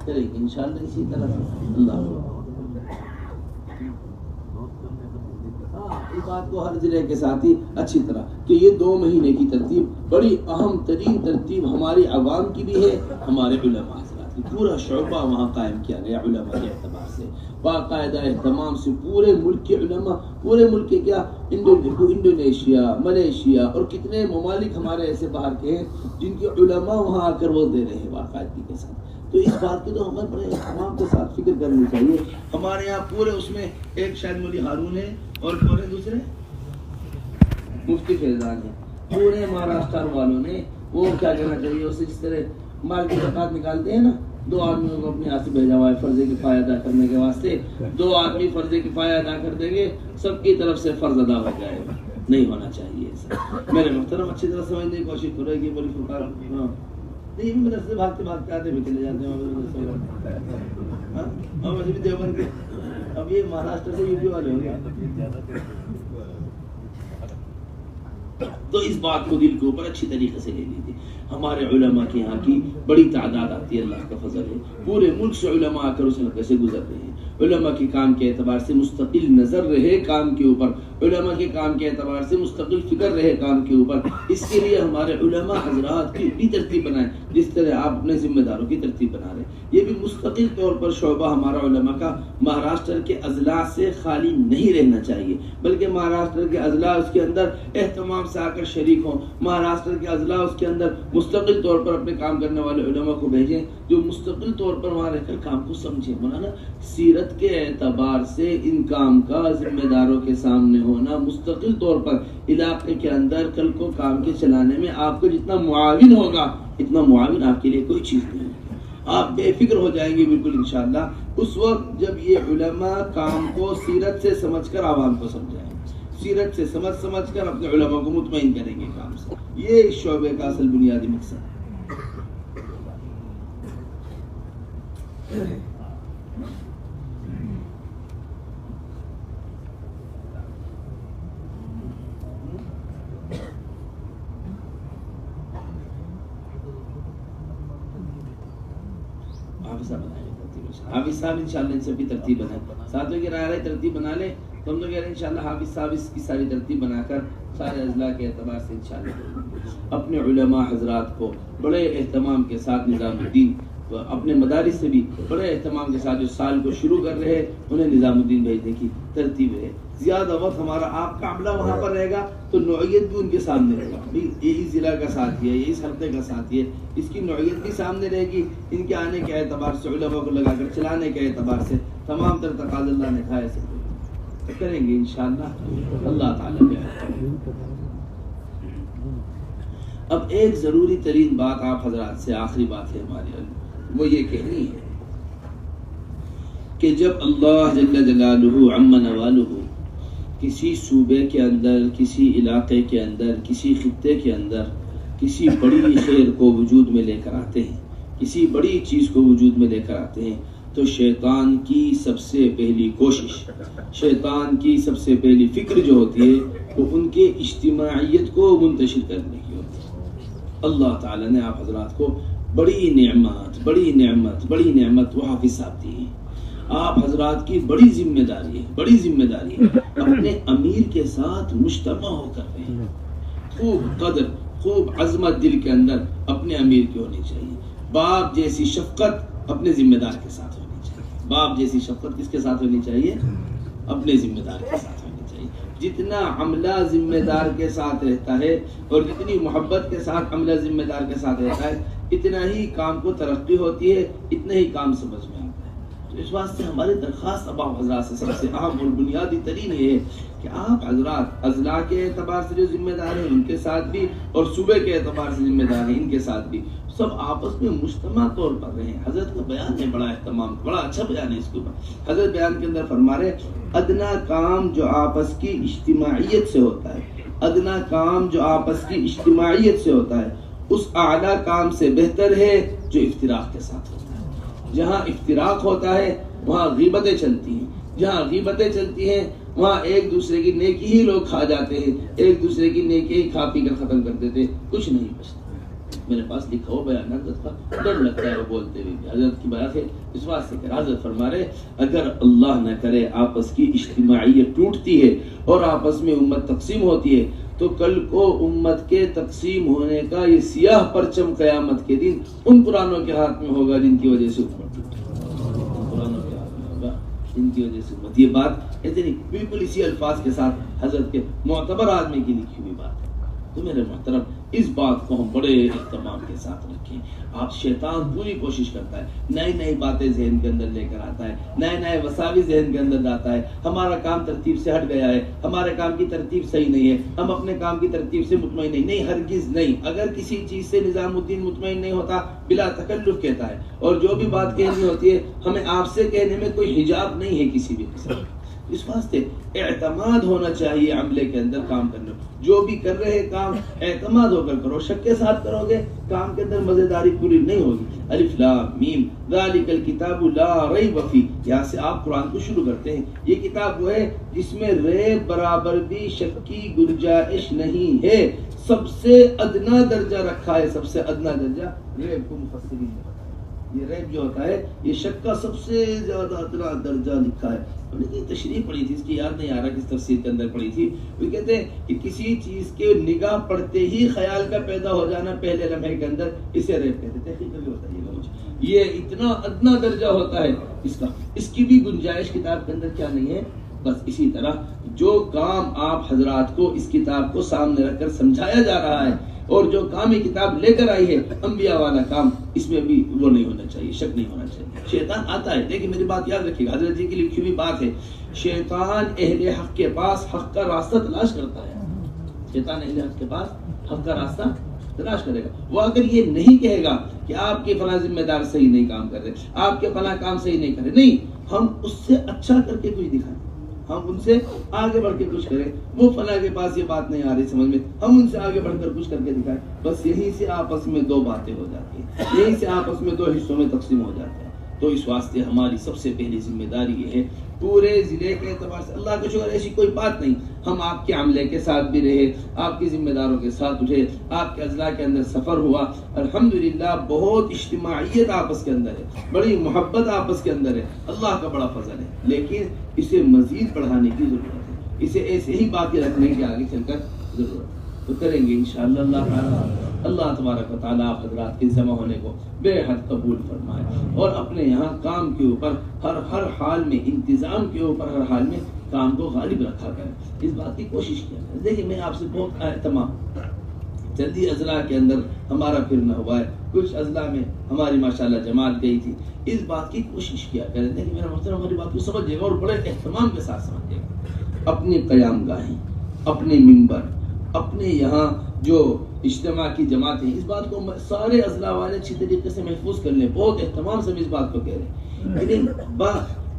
چلیں گے انشاءاللہ اسی طرح سے۔ اللہ اس بات کو ہر ضلع کے ساتھی اچھی طرح کہ یہ 2 مہینے کی ترتیب بڑی اہم ترین ترتیب ہماری عوام کی بھی ہے، ہمارے علماء حضرات کی، پورا شعبہ وہاں قائم کیا گیا علماء کے اعتبار سے، باقاعدہ اہتمام سے پورے ملک کے علماء، پورے ملک کے کیا انڈونیشیا، ملیشیا اور کتنے ممالک ہمارے ایسے باہر کے ہیں جن کے علماء وہاں آ کر وہ دے رہے ہیں باقاعدگی کے ساتھ۔ تو اس بات کی تو ہمیں بڑے اہتمام کے ساتھ فکر کرنی چاہیے۔ ہمارے یہاں پورے اس میں ایک شاید مولی ہارون ہے اور پورے دوسرے مفتی فیضان ہیں، پورے مہاراشٹر والوں نے وہ کیا کہنا چاہیے اسے جس طرح مال کی زکات نکالتے ہیں نا، 2 آدمیوں کو اپنے ہاتھ سے بھیجا ہوا ہے فرض کفایہ ادا کرنے کے واسطے، 2 آدمی فرض کفایہ ادا کر دیں گے سب کی طرف سے فرض ادا ہو جائے گا، نہیں ہونا چاہیے ایسا۔ میرے محترم اچھی طرح سمجھنے کی کوشش کرو کہ بڑی فکر نہیں مدرسے بھاگتے بھاگتے آتے بھی چلے جاتے ہیں، ہم بھی دیوبند کے، اب یہ مہاراشٹر سے یو پی والے ہو گئے۔ تو اس بات کو دل کے اوپر اچھی طریقے سے لے لیجیے، ہمارے علماء کے یہاں کی بڑی تعداد آتی ہے، اللہ کا فضل ہے، پورے ملک سے علماء آ کر اس حلقے سے گزر رہے ہیں۔ علماء کے کام کے اعتبار سے مستقل نظر رہے کام کے اوپر، علماء کے کام کے اعتبار سے مستقل فکر رہے کام کے اوپر، اس کے لیے ہمارے علماء حضرات کی بھی ترتیب بنائیں جس طرح آپ اپنے ذمہ داروں کی ترتیب بنا رہے ہیں۔ یہ بھی مستقل طور پر شعبہ ہمارا علماء کا مہاراشٹر کے اضلاع سے خالی نہیں رہنا چاہیے، بلکہ مہاراشٹر کے اضلاع اس کے اندر اہتمام سے آ کر شریک ہوں، مہاراشٹر کے اضلاع اس کے اندر مستقل طور پر اپنے کام کرنے والے علماء کو بھیجیں جو مستقل طور پر وہاں رہ کر کام کو سمجھیں۔ مولانا سیرت کے اعتبار سے ان کام کا ذمہ داروں کے سامنے ہونا مستقل طور پر علاقے کے اندر کل کو کام کے چلانے میں آپ کو جتنا معاون ہوگا اتنا معاون آپ کے لیے کوئی چیز نہیں ہے، آپ بے فکر ہو جائیں گے بالکل انشاءاللہ اس وقت جب یہ علماء کام کو سیرت سے سمجھ کر عوام کو سمجھائیں، سیرت سے سمجھ کر اپنے علماء کو مطمئن کریں گے کام سے۔ یہ اس شعبے کا اصل بنیادی مقصد ہے۔ حافظ صاحب انشاءاللہ ان سب کی ترتیب بنائیں، ساتھوں کی رائے ترتیب بنا لیں، تو ہم لوگ کہہ رہے ہیں انشاءاللہ حافظ صاحب اس کی ساری ترتیب بنا کر سارے اضلاع کے اعتبار سے انشاءاللہ اپنے علماء حضرات کو بڑے اہتمام کے ساتھ نظام الدین اپنے مدارس سے بھی بڑے اہتمام کے ساتھ جو سال کو شروع کر رہے ہیں انہیں نظام الدین بھیجنے کی ترتیب ہے. زیادہ وقت ہمارا آپ کا عملہ وہاں پر رہے گا تو نوعیت بھی ان کے سامنے رہے گا. یہی ضلع کا ساتھی ہے, یہی حلقے کا ساتھی ہے, اس کی نوعیت بھی سامنے رہے گی. ان کے آنے کے اعتبار سے, علماء کو لگا کر چلانے کے اعتبار سے تمام تر تقاضے اللہ نے کھائے سے کریں گے انشاءاللہ اللہ تعالیٰ کے. اب ایک ضروری ترین بات آپ حضرات سے, آخری بات ہے ہماری, وہ یہ کہنی ہے کہ جب اللہ جل جلالہ عم نوالہ کسی صوبے کے اندر, کسی علاقے کے اندر, کسی خطے کے اندر کسی بڑی خیر کو وجود میں لے کر آتے ہیں, کسی بڑی چیز کو وجود میں لے کر آتے ہیں, تو شیطان کی سب سے پہلی کوشش, شیطان کی سب سے پہلی فکر جو ہوتی ہے وہ ان کے اجتماعیت کو منتشر کرنے کی ہوتی ہے. اللہ تعالیٰ نے آپ حضرات کو بڑی نعمت وہ حافظ صاحب دی. آپ حضرات کی بڑی ذمہ داری ہے اپنے امیر کے ساتھ مجتمع ہو کر رہے. خوب قدر, خوب عظمت دل کے اندر اپنے امیر کی ہونی چاہیے. باپ جیسی شفقت اپنے ذمہ دار کے ساتھ ہونی چاہیے. باپ جیسی شفقت کس کے ساتھ ہونی چاہیے؟ اپنے ذمہ دار کے ساتھ ہونی چاہیے. جتنا عملہ ذمہ دار کے ساتھ رہتا ہے اور جتنی محبت کے ساتھ عملہ ذمہ دار کے ساتھ رہتا ہے, اتنا ہی کام کو ترقی ہوتی ہے, اتنا ہی کام سمجھ میں آتا ہے. تو اس واسطے ہماری درخواست اب آپ حضرات سے سب سے اہم اور بنیادی ترین یہ ہے کہ آپ حضرات اضلاع کے اعتبار سے جو ذمہ دار ہیں ان کے ساتھ بھی, اور صوبے کے اعتبار سے ذمہ دار ہیں ان کے ساتھ بھی, سب آپس میں مجتمع طور پر رہیں. حضرت کا بیان ہے بڑا اہتمام, بڑا اچھا بیان ہے اس کے اوپر. حضرت بیان کے اندر فرما رہے ادنا کام جو آپس کی اجتماعیت سے ہوتا ہے, ادنا کام جو آپس کی اجتماعیت سے ہوتا ہے, اس اعلیٰ کام سے بہتر ہے جو افتراق کے ساتھ ہوتا ہے. جہاں افتراق ہوتا ہے وہاں غیبتیں چلتی ہیں, جہاں غیبتیں چلتی ہیں وہاں ایک دوسرے کی نیکی ہی لوگ کھا جاتے ہیں, ایک دوسرے کی نیکی ہی کھا پی کر ختم کر دیتے, کچھ نہیں بچتا. میرے پاس لکھا ہو بیان حضرت کا, ڈر لگتا ہے وہ بولتے ہوئے. حضرت کی بات ہے اس بات سے کہ حضرت فرما رہے اگر اللہ نہ کرے آپس کی اجتماعیت ٹوٹتی ہے اور آپس میں امت تقسیم ہوتی ہے تو کل کو امت کے تقسیم ہونے کا یہ سیاہ پرچم قیامت کے دن ان قرآنوں کے ہاتھ میں ہوگا جن کی وجہ سے امت ٹوٹی, قرآنوں کے ہاتھ میں ہوگا جن کی وجہ سے امت. یہ بات اتنی بالکل اسی الفاظ کے ساتھ حضرت کے معتبر آدمی کی لکھی ہوئی بات ہے. تو میرے محترم اس بات کو ہم بڑے اہتمام کے ساتھ رکھیں. آپ شیطان پوری کوشش کرتا ہے, نئی نئی باتیں ذہن کے اندر لے کر آتا ہے, نئے نئے وساوی ذہن کے اندر لاتا ہے. ہمارا کام ترتیب سے ہٹ گیا ہے, ہمارے کام کی ترتیب صحیح نہیں ہے, ہم اپنے کام کی ترتیب سے مطمئن نہیں, ہرگز نہیں. اگر کسی چیز سے نظام الدین مطمئن نہیں ہوتا بلا تکلف کہتا ہے, اور جو بھی بات کہنی ہوتی ہے ہمیں آپ سے کہنے میں کوئی حجاب نہیں ہے کسی بھی قسم کا. اس واسطے اعتماد ہونا چاہیے عملے کے اندر کام کرنے. جو بھی کر رہے کام اعتماد ہو کر کرو, شک کے ساتھ کرو گے کام کے اندر مزیداری پوری نہیں ہوگی. الف لام میم ذالک الکتاب لا ریب فیہ, یہاں سے آپ قرآن کو شروع کرتے ہیں. یہ کتاب وہ ہے جس میں ریب برابر بھی شک کی گنجائش نہیں ہے. سب سے ادنا درجہ رکھا ہے, سب سے ادنا درجہ ریب کو مفسرین نے بتایا. یہ ریب جو ہوتا ہے یہ شک کا سب سے زیادہ ادنا درجہ لکھا ہے. ہم نے یہ تشریح پڑھی تھی, اس کی یاد نہیں آ رہا کس تفسیر کے اندر پڑھی تھی. وہ کہتے ہیں کہ کسی چیز کے نگاہ پڑتے ہی خیال کا پیدا ہو جانا پہلے لمحے کے اندر, اسے ریب کہتے ہیں. تحقیق بھی بتائیے گا مجھے, یہ اتنا ادنا درجہ ہوتا ہے اس کا, اس کی بھی گنجائش کتاب کے اندر کیا نہیں ہے. بس اسی طرح جو کام آپ حضرات کو اس کتاب کو سامنے رکھ کر سمجھایا جا رہا ہے اور جو کام یہ کتاب لے کر آئی ہے انبیاء والا کام, اس میں بھی وہ نہیں ہونا چاہیے, شک نہیں ہونا چاہیے. شیطان آتا ہے, دیکھیں میری بات یاد رکھیے گا, حضرت جی کی لکھی ہوئی بات ہے. شیطان اہل حق کے پاس حق کا راستہ تلاش کرتا ہے. شیطان اہل حق کے پاس حق کا راستہ تلاش کرے گا. وہ اگر یہ نہیں کہے گا کہ آپ کے فلاں ذمہ دار صحیح نہیں کام کر رہے, آپ کے فلاں کام صحیح نہیں کر رہے, نہیں, ہم اس سے اچھا کر کے کچھ دکھائیں, ہم ان سے آگے بڑھ کے کچھ کریں. وہ فلاں کے پاس یہ بات نہیں آ رہی سمجھ میں, ہم ان سے آگے بڑھ کر کچھ کر کے دکھائیں. بس یہیں سے آپس میں دو باتیں ہو جاتی ہیں, یہیں سے آپس میں دو حصوں میں تقسیم ہو جاتا ہے. تو اس واسطے ہماری سب سے پہلی ذمہ داری یہ ہے پورے ضلع کے اعتبار سے, اللہ کا شکر ایسی کوئی بات نہیں, ہم آپ کے عملے کے ساتھ بھی رہے, آپ کے ذمہ داروں کے ساتھ اٹھے, آپ کے اضلاع کے اندر سفر ہوا, الحمدللہ بہت اجتماعیت آپس کے اندر ہے, بڑی محبت آپس کے اندر ہے, اللہ کا بڑا فضل ہے. لیکن اسے مزید بڑھانے کی ضرورت ہے, اسے ایسے ہی باقی رکھنے کی آگے چل کر ضرورت ہے. تو کریں گے انشاءاللہ اللہ تعالیٰ۔ اللہ تبارک و تعالیٰ آپ حضرات کے جمع ہونے کو بے حد قبول فرمائے، اور اپنے یہاں کام کے اوپر ہر حال میں، انتظام کے اوپر ہر حال میں کام کو غالب رکھا کریں، اس بات کی کوشش کیا کریں۔ دیکھیں میں آپ سے بہت اہتمام جلدی اضلاع کے اندر ہمارا پھرنا ہوا ہے، کچھ اضلاع میں ہماری ماشاءاللہ جماعت گئی تھی، اس بات کی کوشش کیا کریں۔ دیکھیں میرا محترم ہماری بات کو سمجھے گا اور بڑے اہتمام کے ساتھ سمجھے گا۔ اپنے قیام گاہیں، اپنے منبر، اپنے یہاں جو اجتماع کی جماعتیں، اس بات کو سارے اضلاع والے اچھی طریقے سے محفوظ کر لیں، بہت اہتمام سے ہم اس بات کو کہہ رہے ہیں۔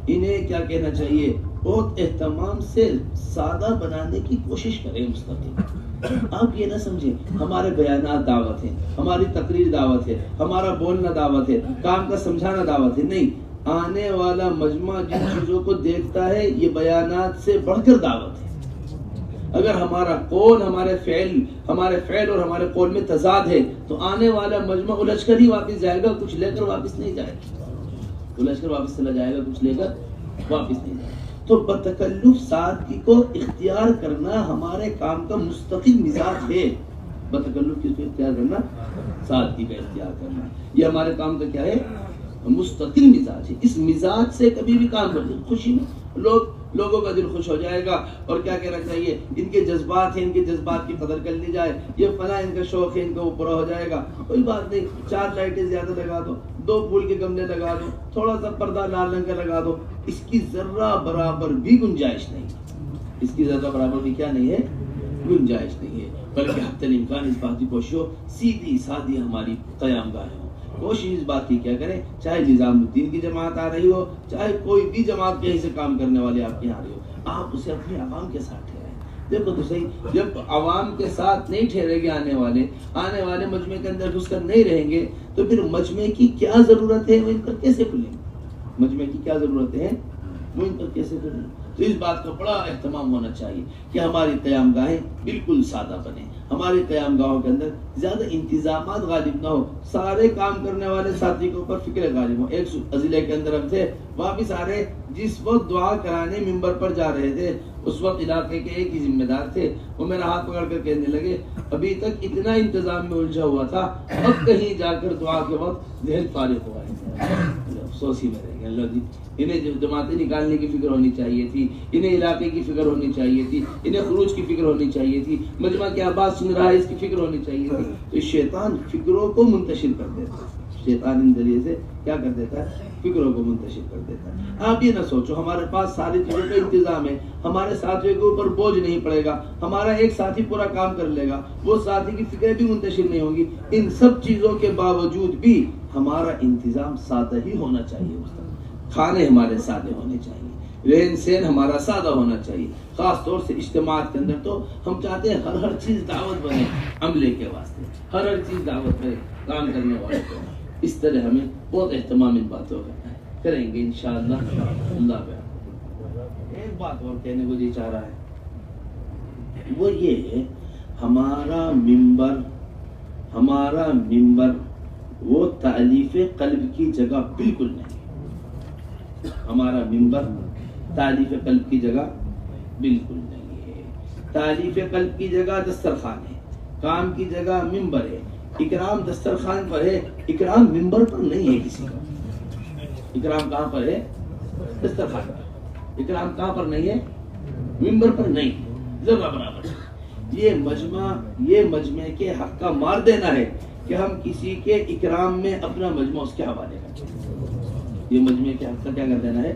انہیں کیا کہنا چاہیے، بہت اہتمام سے سادہ بنانے کی کوشش کریں مستقل۔ آپ یہ نہ سمجھیں ہمارے بیانات دعوت ہیں، ہماری تقریر دعوت ہے، ہمارا بولنا دعوت ہے، کام کا سمجھانا دعوت ہے، نہیں، آنے والا مجمع جن چیزوں کو دیکھتا ہے یہ بیانات سے بڑھ کر دعوت ہے۔ اگر ہمارا قول ہمارے فعل اور ہمارے قول میں تضاد ہے تو آنے والا مجمع الجھ کر ہی واپس جائے گا، کچھ لے کر واپس نہیں جائے گا، الجھ کر واپس چلا جائے گا، کچھ لے کر واپس نہیں جائے گا۔ تو بتکلف سادگی کو اختیار کرنا ہمارے کام کا مستقل مزاج ہے۔ بتکلف کس کو اختیار کرنا؟ سادگی کا اختیار کرنا، یہ ہمارے کام کا کیا ہے؟ مستقل مزاج ہے۔ اس مزاج سے کبھی بھی کام کرتے خوشی میں لوگوں کا دل خوش ہو جائے گا، اور کیا کہنا چاہیے، ان کے جذبات ہیں، ان کے جذبات کی قدر کر لی جائے، یہ فلاں ان کا شوق ہے، ان کا وہ پورا ہو جائے گا، کوئی بات نہیں، 4 لائٹیں زیادہ لگا دو، 2 پھول کے گملے لگا دو، تھوڑا سا پردہ لال رنگ کا لگا دو، اس کی ذرہ برابر بھی گنجائش نہیں، اس کی ذرہ برابر بھی کیا نہیں ہے؟ گنجائش نہیں ہے، بلکہ حتی الامکان اس بات کی کوشش ہو سیدھی سادی ہماری قیام گاہیں ہوں۔ کوشش اس بات کی کیا کریں، چاہے نظام الدین کی جماعت آ رہی ہو، چاہے کوئی بھی جماعت کہیں سے کام کرنے والے آپ کے یہاں آ رہی ہو، آپ اسے اپنے عوام کے ساتھ ٹھہرائیں۔ دیکھو تو صحیح، جب عوام کے ساتھ نہیں ٹھہرے گے آنے والے مجمع کے اندر گھس کر نہیں رہیں گے، تو پھر مجمع کی کیا ضرورت ہے، وہ ان پر کیسے کھلیں گے؟ مجمع کی کیا ضرورت ہے، وہ ان پر کیسے کھلیں گے؟ تو اس بات کا بڑا اہتمام ہونا چاہیے کہ ہماری قیام گاہیں بالکل سادہ بنیں، ہماری قیام گاہوں کے اندر زیادہ انتظامات غالب نہ ہو، سارے کام کرنے والے ساتھی کے اوپر فکر غالب ہو۔ ایک اضلاع کے اندر ہم تھے، واپس آ رہے، جس وقت دعا کرانے منبر پر جا رہے تھے، اس وقت علاقے کے ایک ہی ذمہ دار تھے، وہ میرا ہاتھ پکڑ کر کہنے لگے ابھی تک اتنا انتظام میں الجھا ہوا تھا، اب کہیں جا کر دعا کے وقت ذہن فارغ ہوا ہے۔ افسوس ہی میں رہ گیا، اللہ جی، انہیں جماعتیں نکالنے کی فکر ہونی چاہیے تھی، انہیں علاقے کی فکر ہونی چاہیے تھی، انہیں خروج کی فکر ہونی چاہیے تھی، مجمع کیا بات سن رہا ہے اس کی فکر ہونی چاہیے تھی۔ تو شیطان فکروں کو منتشر کر دیتا ہے، شیطان ان ذریعے سے کیا کر دیتا ہے، فکروں کو منتشر کر دیتا ہے۔ آپ یہ نہ سوچو ہمارے پاس ساری چیزوں کا انتظام ہے، ہمارے ساتھیوں کے اوپر بوجھ نہیں پڑے گا، ہمارا ایک ساتھی پورا کام کر لے گا، وہ ساتھی کی فکریں بھی منتشر نہیں ہوں گی۔ ان سب چیزوں کے باوجود بھی ہمارا انتظام سادہ ہی ہونا چاہیے، کھانے ہمارے سادے ہونے چاہیے، رہن سہن ہمارا سادہ ہونا چاہیے، خاص طور سے اجتماعات کے اندر تو ہم چاہتے ہیں ہر چیز دعوت بنے عملے کے واسطے، ہر چیز دعوت بنے کام کرنے والے کو۔ اس طرح ہمیں بہت اہتمام ان باتوں کا کریں گے انشاءاللہ اللہ پہ۔ ایک بات اور کہنے کو جی چاہ رہا ہے، وہ یہ ہے ہمارا منبر وہ تالیف قلب کی جگہ بالکل نہیں، ہمارا منبر تالیف قلب کی جگہ بالکل نہیں ہے۔ تالیف قلب کی جگہ دسترخوان ہے، کام کی جگہ منبر ہے، اکرام دسترخوان پر ہے، اکرام منبر پر نہیں ہے کسی کا۔ اکرام کہاں پر ہے؟ دسترخوان پر۔ اکرام کہاں پر نہیں ہے؟ منبر پر نہیں، ذرہ برابر۔ یہ مجمع کے حق کا مار دینا ہے کہ ہم کسی کے اکرام میں اپنا مجمع اس کے حوالے کریں، یہ مجمع کے حق کا کیا کر دینا ہے؟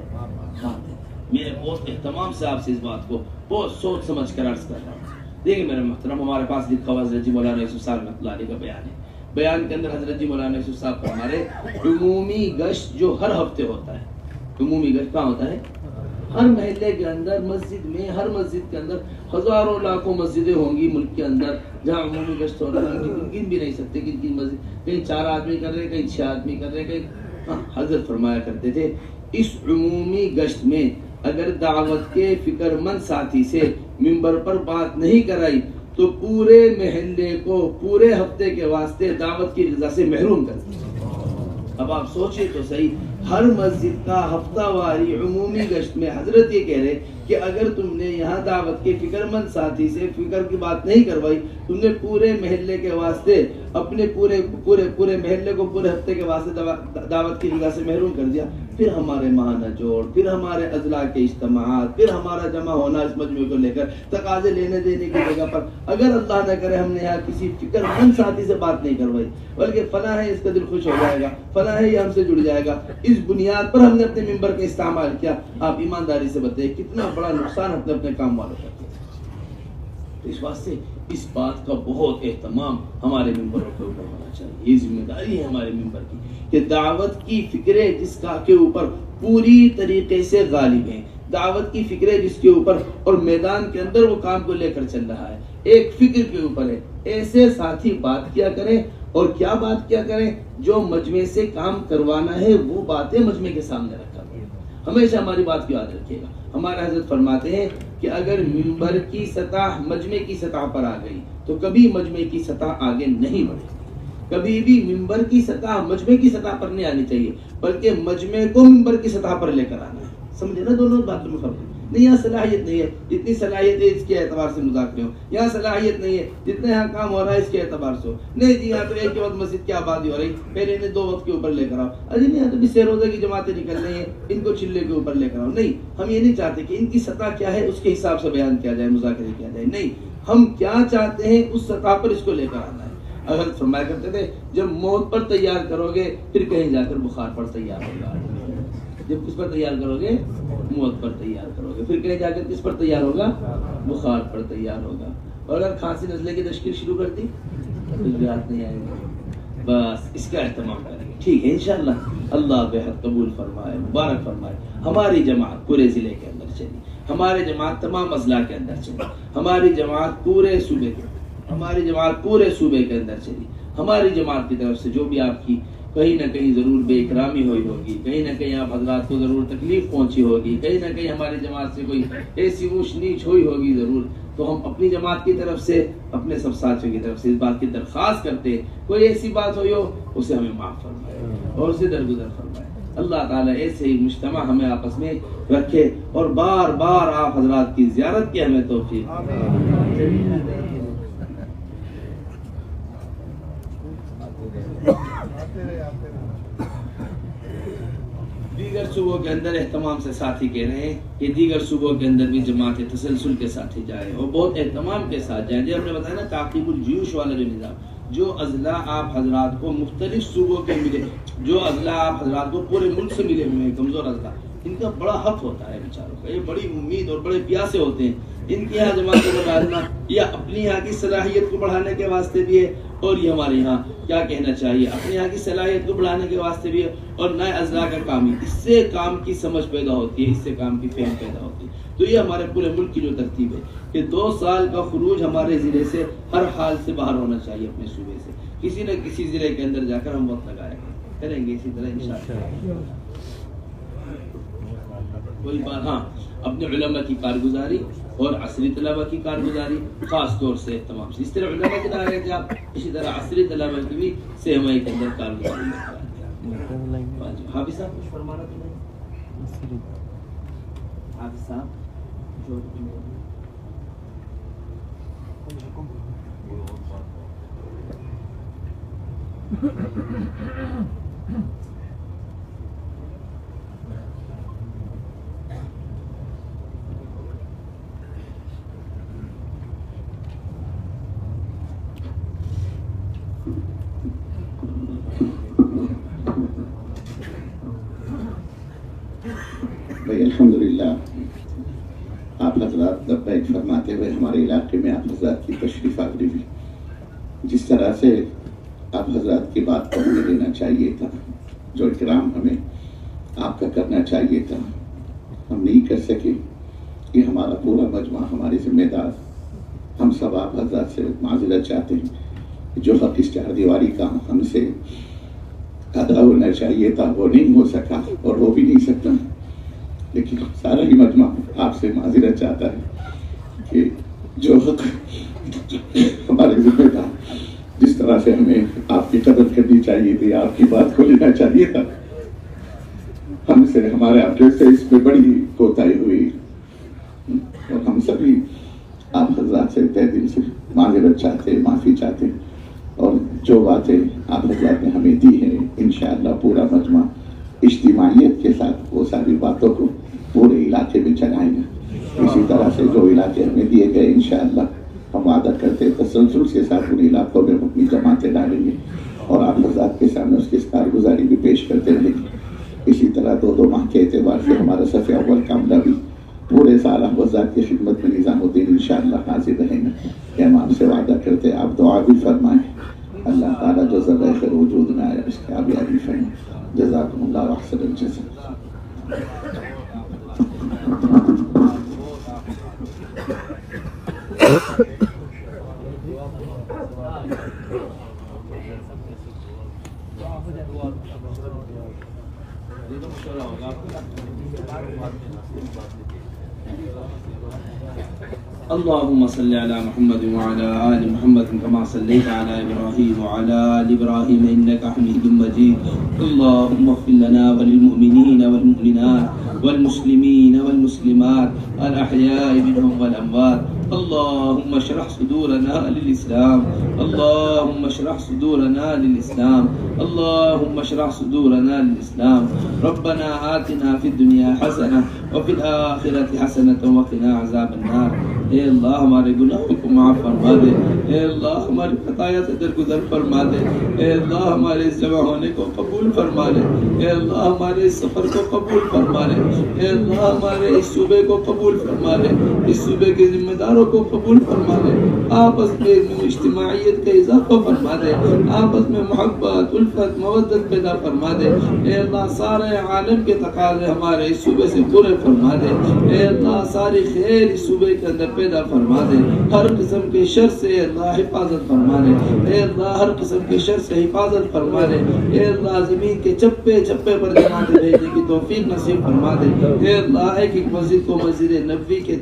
میں بہت اہتمام سے آپ سے اس بات کو بہت سوچ سمجھ کر عرض کر رہا ہوں۔ دیکھیں میرے محترم، ہمارے پاس لکھا ہوا حضرت جی مولانا یوسف صاحب رحمۃ اللہ علیہ کا بیان ہے، بیان کے اندر حضرت جی مولانا یوسف صاحب کا ہمارے عمومی گشت جو ہر ہفتے ہوتا ہے، عمومی گشت کہاں ہوتا ہے؟ ہر محلے کے اندر، مسجد میں، ہر مسجد کے اندر ہزاروں لاکھوں مسجدیں ہوں گی ملک کے اندر جہاں عمومی گشت ہو رہا ہے، گن بھی نہیں سکتے کن مسجد، کہیں 4 آدمی کر رہے، کہیں 6 آدمی کر رہے، کہیں حضرت فرمایا کرتے تھے اس عمومی گشت میں اگر دعوت کے فکر مند ساتھی سے منبر پر بات نہیں کرائی تو پورے محلے کو پورے ہفتے کے واسطے دعوت کی رضا سے محروم کر دیا۔ اب آپ سوچیں تو صحیح، ہر مسجد کا ہفتہ واری عمومی گشت میں حضرت یہ کہہ رہے کہ اگر تم نے یہاں دعوت کے فکر مند ساتھی سے فکر کی بات نہیں کروائی، تم نے پورے محلے کے واسطے اپنے پورے محلے کو پورے ہفتے کے واسطے دعوت کی جگہ سے محروم کر دیا، پھر ہمارے ماہانہ جوڑ، پھر ہمارے اضلاع کے اجتماعات، پھر ہمارا جمع ہونا اس مجموعے کو لے کر تقاضے لینے دینے کی جگہ پر اگر اللہ نہ کرے ہم نے یہاں کسی فکر مند ساتھی سے بات نہیں کروائی، بلکہ فلاں ہے اس کا دل خوش ہو جائے گا، فلاں ہے یہ ہم سے جڑ جائے گا، اس بنیاد پر ہم نے اپنے ممبر کا استعمال کیا، آپ ایمانداری سے بتائیں کتنا بڑا نقصان ہم نے اپنے کام والوں کا کیا۔ تو اس واسطے اس بات کا بہت اہتمام ہمارے ممبروں کے اوپر ہونا چاہیے، یہ ذمہ داری ہے ہمارے ممبر کی کہ دعوت کی فکریں جس کا کے اوپر پوری طریقے سے غالب ہیں، دعوت کی فکریں جس کے اوپر اور میدان کے اندر وہ کام کو لے کر چل رہا ہے، ایک فکر کے اوپر ہے، ایسے ساتھی بات کیا کریں، اور کیا بات کیا کریں، جو مجمع سے کام کروانا ہے وہ باتیں مجمع کے سامنے رکھا کریں۔ ہمیشہ ہماری بات کو یاد رکھیے گا، ہمارے حضرت فرماتے ہیں کہ اگر ممبر کی سطح مجمع کی سطح پر آ گئی تو کبھی مجمع کی سطح آگے نہیں بڑھے، کبھی بھی ممبر کی سطح مجمع کی سطح پر نہیں آنی چاہیے، بلکہ مجمع کو ممبر کی سطح پر لے کر آنا ہے۔ سمجھے نا دونوں باتوں میں فرق ہے؟ نہیں یہاں صلاحیت نہیں ہے، جتنی صلاحیت ہے اس کے اعتبار سے مذاکرے ہو، یہاں صلاحیت نہیں ہے جتنا یہاں کام ہو رہا ہے اس کے اعتبار سے ہو، نہیں جی یہاں تو ایک کے وقت مسجد کی آبادی ہو رہی، پہلے انہیں 2 وقت کے اوپر لے کر آؤ، ارے نہیں یہاں تو بھی سہ روزہ کی جماعتیں نکل رہی ہیں، ان کو چلے کے اوپر لے کر آؤ۔ نہیں، ہم یہ نہیں چاہتے کہ ان کی سطح کیا ہے اس کے حساب سے بیان کیا جائے، مذاکرے کیا جائے، نہیں، ہم کیا چاہتے ہیں اس سطح پر اس کو لے کر آنا ہے۔ اگر فرمایا کرتے تھے جب موت پر تیار کرو گے پھر کہیں جا کر بخار پر تیار ہوگا، جب کس پر تیار کرو گے؟ موت پر تیار کرو گے، پھر کہیں جا کر کس پر تیار ہوگا؟ بخار پر تیار ہوگا۔ اور اگر کھانسی نزلے کی تشکیل شروع کر دی پھر بھی ہاتھ نہیں آئے گا، بس اس کا اہتمام کریں گے، ٹھیک ہے انشاءاللہ۔ اللہ بہت قبول فرمائے، مبارک فرمائے۔ ہماری جماعت پورے ضلع کے اندر چلی، ہماری جماعت تمام اضلاع کے اندر چلی، ہماری جماعت پورے صوبے کے اندر چلی، ہماری جماعت کی طرف سے جو بھی آپ کی کہیں نہ کہیں ضرور بے اکرامی ہوئی ہوگی، کہیں نہ کہیں آپ حضرات کو ضرور تکلیف پہنچی ہوگی، کہیں نہ کہیں ہماری جماعت سے کوئی ایسی اونچ نیچ ہوئی ہوگی ضرور، تو ہم اپنی جماعت کی طرف سے اپنے سب ساتھیوں کی طرف سے اس بات کی درخواست کرتے ہیں کوئی ایسی بات ہوئی ہو اسے ہمیں معاف فرمائے اور اسے درگزر فرمائے۔ اللہ تعالیٰ ایسے ہی مجتمع ہمیں آپس میں رکھے اور بار بار آپ حضرات کی زیارت کی ہمیں توفیق۔ دیگر صوبوں کے اندر اہتمام سے ساتھی کہہ رہے ہیں کہ دیگر صوبوں کے اندر بھی جماعت تسلسل کے ساتھی جائیں اور بہت اہتمام کے ساتھ جائیں۔ جب ہم نے بتایا نا تعقیب الجیوش والا جو نظام، جو اضلاع آپ حضرات کو مختلف صوبوں کے ملے، جو اضلاع آپ حضرات کو پورے ملک سے ملے ہوئے ہیں کمزور اضلاع، ان کا بڑا حق ہوتا ہے بیچاروں کا، یہ بڑی امید اور بڑے پیاسے ہوتے ہیں، ان کی یہاں جماعتوں کو ڈالنا یا اپنی یہاں کی صلاحیت کو بڑھانے کے واسطے بھی ہے، اور یہ ہمارے یہاں کیا کہنا چاہیے اپنے یہاں کی صلاحیت کو بڑھانے کے واسطے بھی ہے، اور نئے اضلاع کا کام ہی، اس سے کام کی سمجھ پیدا ہوتی ہے، اس سے کام کی فہم پیدا ہوتی ہے۔ تو یہ ہمارے پورے ملک کی جو ترتیب ہے کہ 2 سال کا خروج ہمارے ضلع سے ہر حال سے باہر ہونا چاہیے، اپنے صوبے سے کسی نہ کسی ضلع کے اندر جا کر ہم وقت لگایا کریں گے اسی طرح انشاءاللہ۔ کوئی بات، ہاں اپنے علماء کی کارگزاری اور عصری طلبہ کی کارگزاری خاص طور سے تمام سے، اس طرح علماء کی دائرے تھے آپ، اسی طرح عصری طلبہ کی بھی سہمائی کے اندر کارگزاری کریں۔ حافظ صاحب کچھ فرمانا تو نہیں؟ حافظ صاحب جو بھائی الحمدللہ آپ حضرات لبیک فرماتے ہوئے ہمارے علاقے میں آپ حضرات کی تشریف آوری ہوئی، جس طرح سے آپ حضرات کی بات کو ہمیں لینا چاہیے تھا، جو اکرام ہمیں آپ کا کرنا چاہیے تھا، ہم نہیں کر سکے، یہ ہمارا پورا مجمع ہمارے ذمہ دار، ہم سب آپ حضرات سے معذرت چاہتے ہیں، جو حق اس 4 دیواری کا ہم سے ادا ہونا چاہیے تھا وہ نہیں ہو سکا اور ہو بھی نہیں سکتا، لیکن سارا ہی مجمع آپ سے معذرت چاہتا ہے کہ جو حق ہمارے ذمہ تھا، جس طرح سے ہمیں آپ کی قدر کرنی چاہیے تھی، آپ کی بات کو لینا چاہیے تھا، ہم سے ہمارے آپ سے اس میں بڑی کوتاہی ہوئی، اور ہم سبھی آپ حضرات سے تہ دل سے معذرت چاہتے ہیں، معافی چاہتے ہیں، اور جو باتیں آپ حضرات نے ہمیں دی ہیں انشاءاللہ پورا مجمع اجتماعیت کے ساتھ وہ ساری باتوں کو پورے علاقے میں چلائیں گے۔ اسی طرح سے جو علاقے ہمیں دیے گئے انشاءاللہ ہم وعدہ کرتے ہیں تسلسل کے ساتھ ان علاقوں میں اپنی جماعتیں ڈالیں گے اور آپ حضرات کے سامنے اس کی کارگزاری بھی پیش کرتے رہیں گے۔ اسی طرح 2 ماہ کے اعتبار سے ہمارا صف اول کا عملہ بھی پورے سال آپ حضرات کی خدمت میں نظام الدین انشاءاللہ حاضر رہیں گے کہ ہم آپ سے وعدہ کرتے ہیں آپ دعا بھی فرمائیں، اللہ تعالیٰ جو ذرہ خیر وجود میں آیا اس کی کامیابی فرمائیں۔ جزاکم اللہ احسن الجزاء۔ اللهم صل على محمد وعلى آل محمد كما صليت على إبراهيم وعلى آل إبراهيم إنك حميد مجيد اللهم اغفر لنا وللمؤمنين والمؤمنات والمسلمين والمسلمات الأحياء منهم والأموات اللهم اشرح صدورنا للإسلام اللهم اشرح صدورنا للإسلام اللهم اشرح صدورنا للإسلام ربنا آتنا في الدنيا حسنة وفي الآخرة حسنة وقنا عذاب النار۔ اے اللہ ہمارے گناہوں کو معاف فرما دے، اے اللہ ہماری خطایا سے درگزر فرما دے، اے اللہ ہمارے اس جمع ہونے کو قبول فرما لے، اے اللہ ہمارے اس سفر کو قبول فرما لے، اے اللہ ہمارے اس صوبے کو قبول فرما لے، اس صوبے کے ذمہ داروں کو قبول فرما لے، آپس میں اجتماعیت کا اضافہ فرما دے، آپس میں محبت الفت مودت پیدا فرما دے، اے اللہ سارے عالم کے تقاضے ہمارے اس صوبے سے پورے فرما دے، اے اللہ ساری خیر اس صوبے کے اندر پیدا فرما دے، ہر قسم کے شر سے اللہ حفاظت فرما دے، اے اللہ ہر قسم کے شر سے حفاظت فرما دے، اے اللہ زمین کے چپے چپے پر جماعتیں بھیجنے کی توفیق نصیب فرما دے، اے اللہ ایک ایک مسجد کو مسجد نبوی کے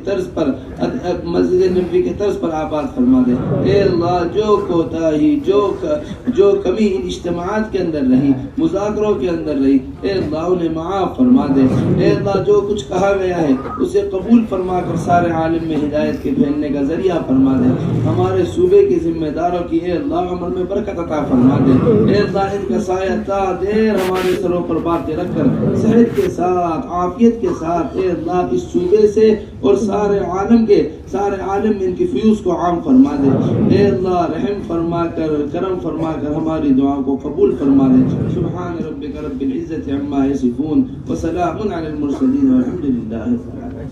طرز پر آباد فرما دے، اے اللہ جو کوتاہی جو کمی ان اجتماعات کے اندر رہی، مذاکروں کے اندر رہی، اے اللہ انہیں معاف فرما دے، اے اللہ جو کچھ کہا گیا ہے اسے قبول فرما کر سارے عالم میں ہدایت کے پھیلنے کا ذریعہ فرما دے، ہمارے صوبے کے ذمہ داروں کی اے اللہ عمر میں برکت عطا فرما دے، اے اللہ ان کا سایہ تا دیر ہمارے سروں پر باقی رکھ کر صحت کے ساتھ عافیت کے ساتھ اے اللہ اس صوبے سے اور سارے عالم میں ان کی فیوز کو عام فرما دے، اے اللہ رحم فرما کر کرم فرما کر ہماری دعاؤں کو قبول فرما دے۔ سبحان ربک رب العزت عما یصفون وسلام علی المرسلین والحمد للہ رب العالمین۔